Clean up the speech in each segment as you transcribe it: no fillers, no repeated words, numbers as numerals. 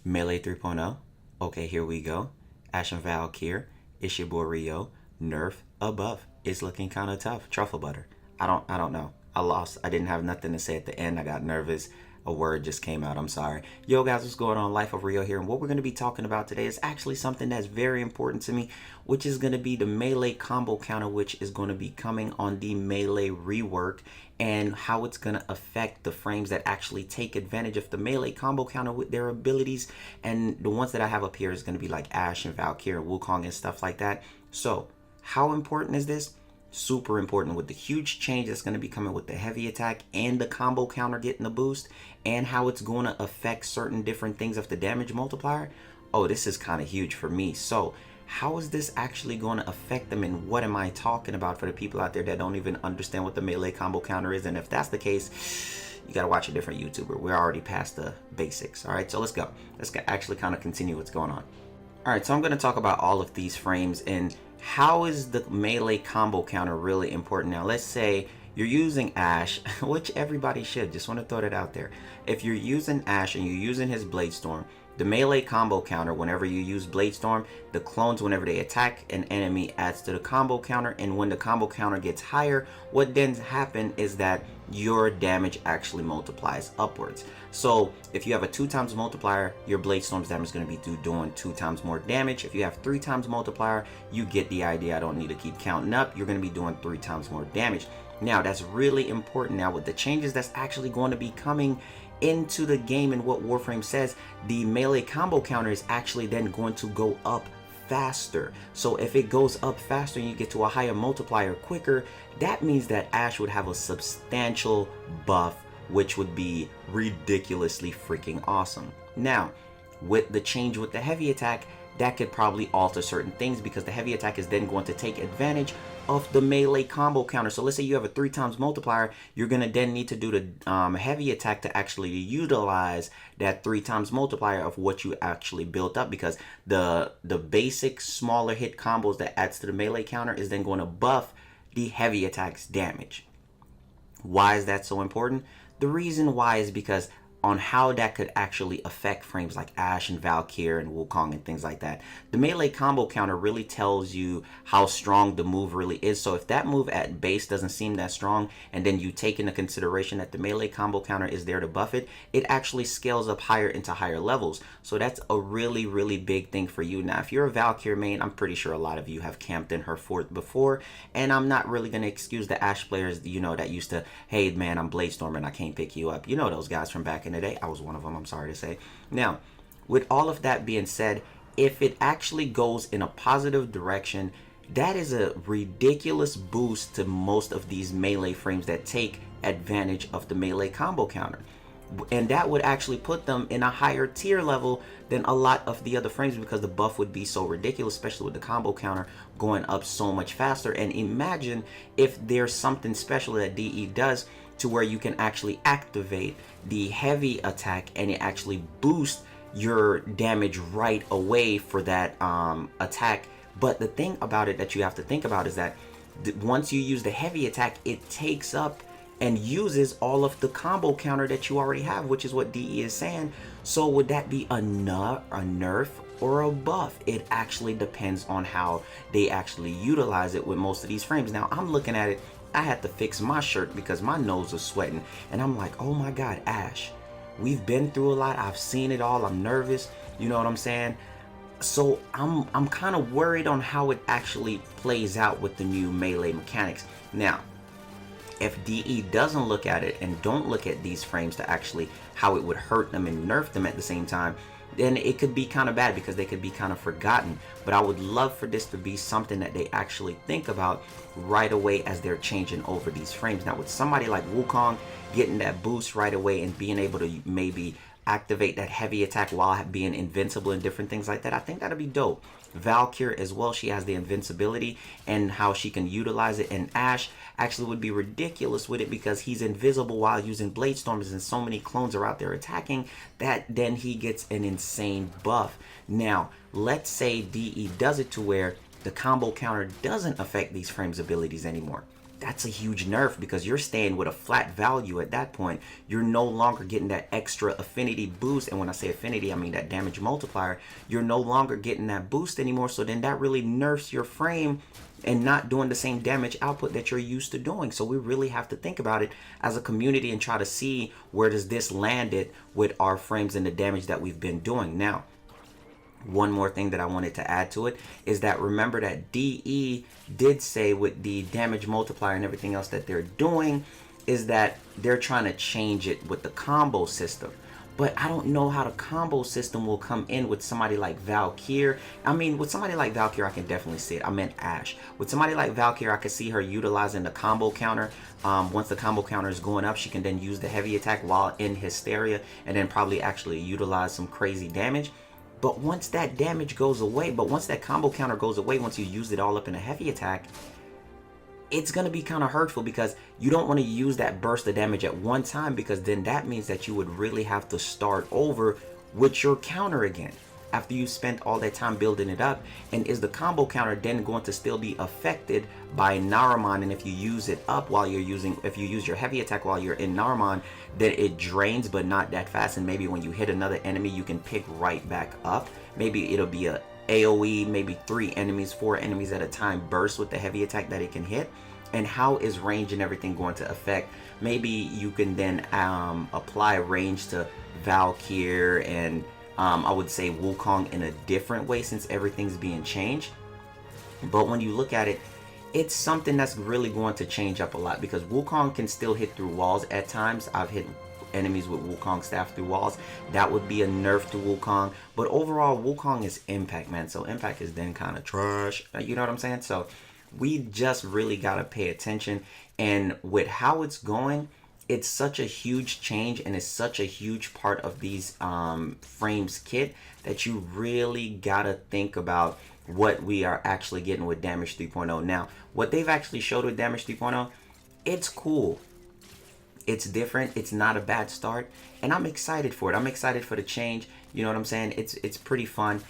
Melee 3.0. Okay, here we go. Ash and Valkyr. It's your boy Rio. Nerf above. It's looking kind of tough. Truffle butter. I don't know. I lost. I didn't have nothing to say at the end. I got nervous. A word just came out. I'm sorry. Yo guys, what's going on? Life of Rio here, and what we're going to be talking about today is actually something that's very important to me, which is going to be the melee combo counter, which is going to be coming on the melee rework, and how it's going to affect the frames that actually take advantage of the melee combo counter with their abilities. And the ones that I have up here is going to be like Ashe and Valkyr and Wukong and stuff like that. So how important is this? Super important, with the huge change that's going to be coming with the heavy attack and the combo counter getting the boost, and how it's going to affect certain different things of the damage multiplier. Oh, this is kind of huge for me. So how is this actually going to affect them, and what am I talking about for the people out there that don't even understand what the melee combo counter is? And if that's the case, you got to watch a different YouTuber. We're already past the basics. All right, so let's go. Let's actually kind of continue what's going on. All right, so I'm going to talk about all of these frames and how is the melee combo counter really important. Now, let's say you're using Ashe, which everybody should. Just want to throw that out there. If you're using Ashe and you're using his Bladestorm, the melee combo counter, whenever you use Bladestorm, the clones, whenever they attack an enemy, adds to the combo counter. And when the combo counter gets higher, what then happens is that your damage actually multiplies upwards. So if you have a 2 times multiplier, your Bladestorm's damage is going to be doing 2 times more damage. If you have 3 times multiplier, you get the idea. I don't need to keep counting up. You're going to be doing 3 times more damage. Now, that's really important. Now, with the changes that's actually going to be coming into the game and what Warframe says, the melee combo counter is actually then going to go up faster. So if it goes up faster and you get to a higher multiplier quicker, that means that Ashe would have a substantial buff, which would be ridiculously freaking awesome. Now, with the change with the heavy attack, that could probably alter certain things, because the heavy attack is then going to take advantage of the melee combo counter. So let's say you have a 3 times multiplier, you're going to then need to do the heavy attack to actually utilize that 3 times multiplier of what you actually built up, because the basic smaller hit combos that adds to the melee counter is then going to buff the heavy attack's damage. Why is that so important? The reason why is because on how that could actually affect frames like Ashe and Valkyr and Wukong and things like that. The melee combo counter really tells you how strong the move really is. So if that move at base doesn't seem that strong, and then you take into consideration that the melee combo counter is there to buff it, it actually scales up higher into higher levels. So that's a really, really big thing for you. Now, if you're a Valkyr main, I'm pretty sure a lot of you have camped in her fort before, and I'm not really going to excuse the Ashe players, you know, that used to, hey man, I'm Bladestorming, I can't pick you up. You know those guys from back in the day. I was one of them, I'm sorry to say. Now, with all of that being said, if it actually goes in a positive direction, that is a ridiculous boost to most of these melee frames that take advantage of the melee combo counter. And that would actually put them in a higher tier level than a lot of the other frames, because the buff would be so ridiculous, especially with the combo counter going up so much faster. And imagine if there's something special that DE does to where you can actually activate the heavy attack and it actually boosts your damage right away for that attack. But the thing about it that you have to think about is that once you use the heavy attack, it takes up and uses all of the combo counter that you already have, which is what DE is saying. So would that be a nerf or a buff? It actually depends on how they actually utilize it with most of these frames. Now, I'm looking at it, I had to fix my shirt because my nose was sweating, and I'm like, oh my god, Ashe, we've been through a lot, I've seen it all, I'm nervous, you know what I'm saying? So I'm kind of worried on how it actually plays out with the new melee mechanics. Now, if DE doesn't look at it and don't look at these frames to actually how it would hurt them and nerf them at the same time, then it could be kind of bad, because they could be kind of forgotten. But I would love for this to be something that they actually think about right away as they're changing over these frames. Now, with somebody like Wukong getting that boost right away and being able to maybe activate that heavy attack while being invincible and different things like that, I think that'd be dope. Valkyr as well, she has the invincibility and how she can utilize it, and Ashe actually would be ridiculous with it because he's invisible while using Bladestorms, and so many clones are out there attacking that then he gets an insane buff. Now, let's say DE does it to where the combo counter doesn't affect these frames' abilities anymore. that's a huge nerf because you're staying with a flat value at that point. You're no longer getting that extra affinity boost. And when I say affinity, I mean that damage multiplier. You're no longer getting that boost anymore. So then that really nerfs your frame and not doing the same damage output that you're used to doing. So we really have to think about it as a community and try to see where does this land it with our frames and the damage that we've been doing. Now, one more thing that I wanted to add to it is that remember that DE did say with the damage multiplier and everything else that they're doing is that they're trying to change it with the combo system. But I don't know how the combo system will come in with somebody like Valkyr. I mean, with somebody like Valkyr, I can definitely see it. I meant Ashe. With somebody like Valkyr, I could see her utilizing the combo counter. Once the combo counter is going up, she can then use the heavy attack while in Hysteria and then probably actually utilize some crazy damage. But once that damage goes away, once that combo counter goes away, once you use it all up in a heavy attack, it's going to be kind of hurtful because you don't want to use that burst of damage at one time, because then that means that you would really have to start over with your counter again after you spent all that time building it up. And is the combo counter then going to still be affected by Naramon? And if you use it up while you're if you use your heavy attack while you're in Naramon, then it drains but not that fast, and maybe when you hit another enemy you can pick right back up. Maybe it'll be a AoE, maybe 3 enemies, 4 enemies at a time burst with the heavy attack that it can hit. And how is range and everything going to affect? Maybe you can then apply range to Valkyr and I would say Wukong in a different way since everything's being changed. But when you look at it, it's something that's really going to change up a lot because Wukong can still hit through walls at times. I've hit enemies with Wukong staff through walls. That would be a nerf to Wukong. But overall, Wukong is impact, man. So impact is then kind of trash. You know what I'm saying? So we just really got to pay attention. And with how it's going, it's such a huge change and it's such a huge part of these frames kit that you really got to think about what we are actually getting with Damage 3.0. Now, what they've actually showed with Damage 3.0, it's cool. It's different. It's not a bad start. And I'm excited for it. I'm excited for the change. You know what I'm saying? It's pretty fun.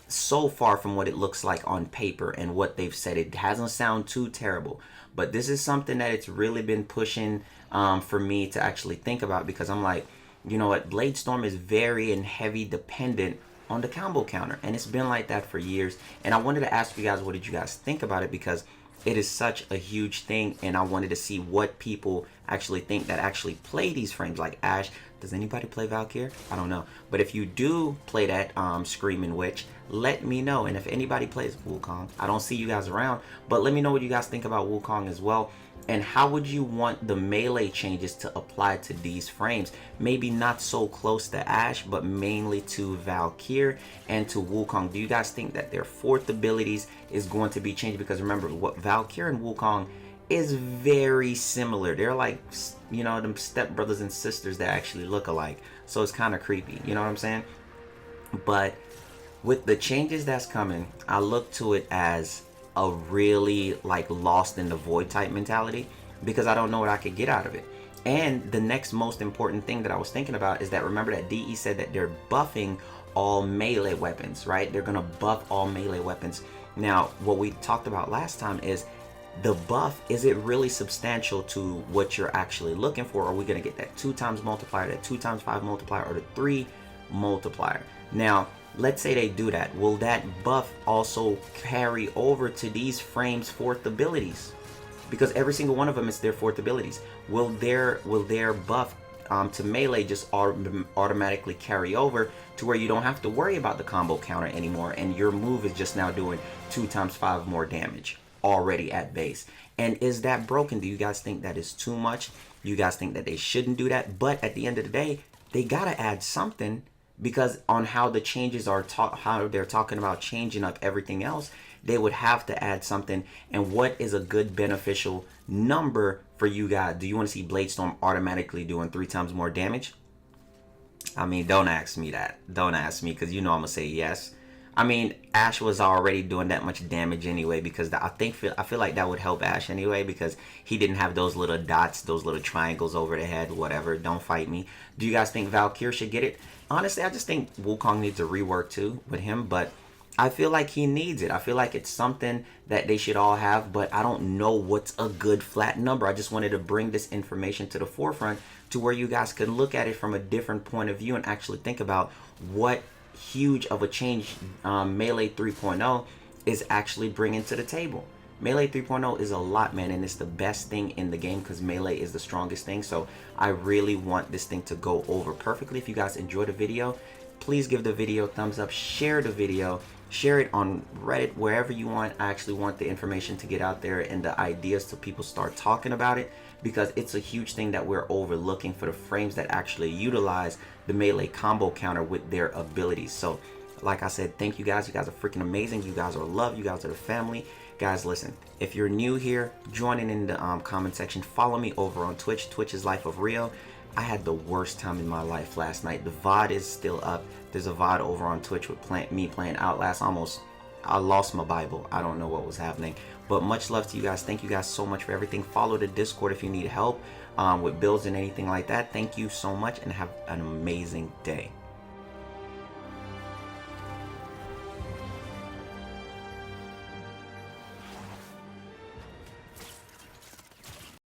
So far from what it looks like on paper and what they've said, it hasn't sounded too terrible. But this is something that it's really been pushing for me to actually think about, because I'm like, you know what, Blade Storm is very and heavy dependent on the combo counter, and it's been like that for years. And I wanted to ask you guys, what did you guys think about it, because it is such a huge thing, and I wanted to see what people actually think that actually play these frames like Ashe. Does anybody play Valkyr? I don't know. But if you do play that Screaming Witch, let me know. And if anybody plays Wukong, I don't see you guys around, but let me know what you guys think about Wukong as well. And how would you want the melee changes to apply to these frames? Maybe not so close to Ashe, but mainly to Valkyr and to Wukong. Do you guys think that their fourth abilities is going to be changed? Because remember, what Valkyr and Wukong is very similar. They're like, you know, them step brothers and sisters that actually look alike. So it's kind of creepy, you know what I'm saying? But with the changes that's coming, I look to it as a really like lost in the void type mentality, because I don't know what I could get out of it. And the next most important thing that I was thinking about is that, remember that DE said that they're buffing all melee weapons, right? They're gonna buff all melee weapons. Now, what we talked about last time is the buff, is it really substantial to what you're actually looking for? Are we going to get that 2x multiplier, that 2x5 multiplier, or the 3 multiplier? Now, let's say they do that. Will that buff also carry over to these frames' fourth abilities? Because every single one of them is their fourth abilities. Will their buff to melee just automatically carry over to where you don't have to worry about the combo counter anymore, and your move is just now doing 2x5 more damage already at base? And is that broken? Do you guys think that is too much? Do you guys think that they shouldn't do that? But at the end of the day, they gotta add something, because on how the changes are how they're talking about changing up everything else, they would have to add something. And what is a good beneficial number for you guys? Do you want to see Blade Storm automatically doing 3 times more damage? I mean, don't ask me that. Don't ask me, because you know I'm gonna say yes. I mean, Ashe was already doing that much damage anyway, because I feel like that would help Ashe anyway, because he didn't have those little dots, those little triangles over the head, whatever. Don't fight me. Do you guys think Valkyr should get it? Honestly, I just think Wukong needs a rework too with him, but I feel like he needs it. I feel like it's something that they should all have, but I don't know what's a good flat number. I just wanted to bring this information to the forefront to where you guys can look at it from a different point of view and actually think about what huge of a change Melee 3.0 is actually bringing to the table. Melee 3.0 is a lot, man, and it's the best thing in the game because Melee is the strongest thing. So I really want this thing to go over perfectly. If you guys enjoyed the video, please give the video a thumbs up, share the video, share it on Reddit, wherever you want. I actually want the information to get out there and the ideas so people start talking about it, because it's a huge thing that we're overlooking for the frames that actually utilize the Melee combo counter with their abilities. So like I said, thank you guys. You guys are freaking amazing. You guys are love. You guys are the family. Guys, listen, if you're new here, joining in the comment section, follow me over on Twitch. Twitch is LifeOfRio. I had the worst time in my life last night. The VOD is still up. There's a VOD over on Twitch with me playing Outlast. I lost my Bible. I don't know what was happening. But much love to you guys. Thank you guys so much for everything. Follow the Discord if you need help with builds and anything like that. Thank you so much and have an amazing day.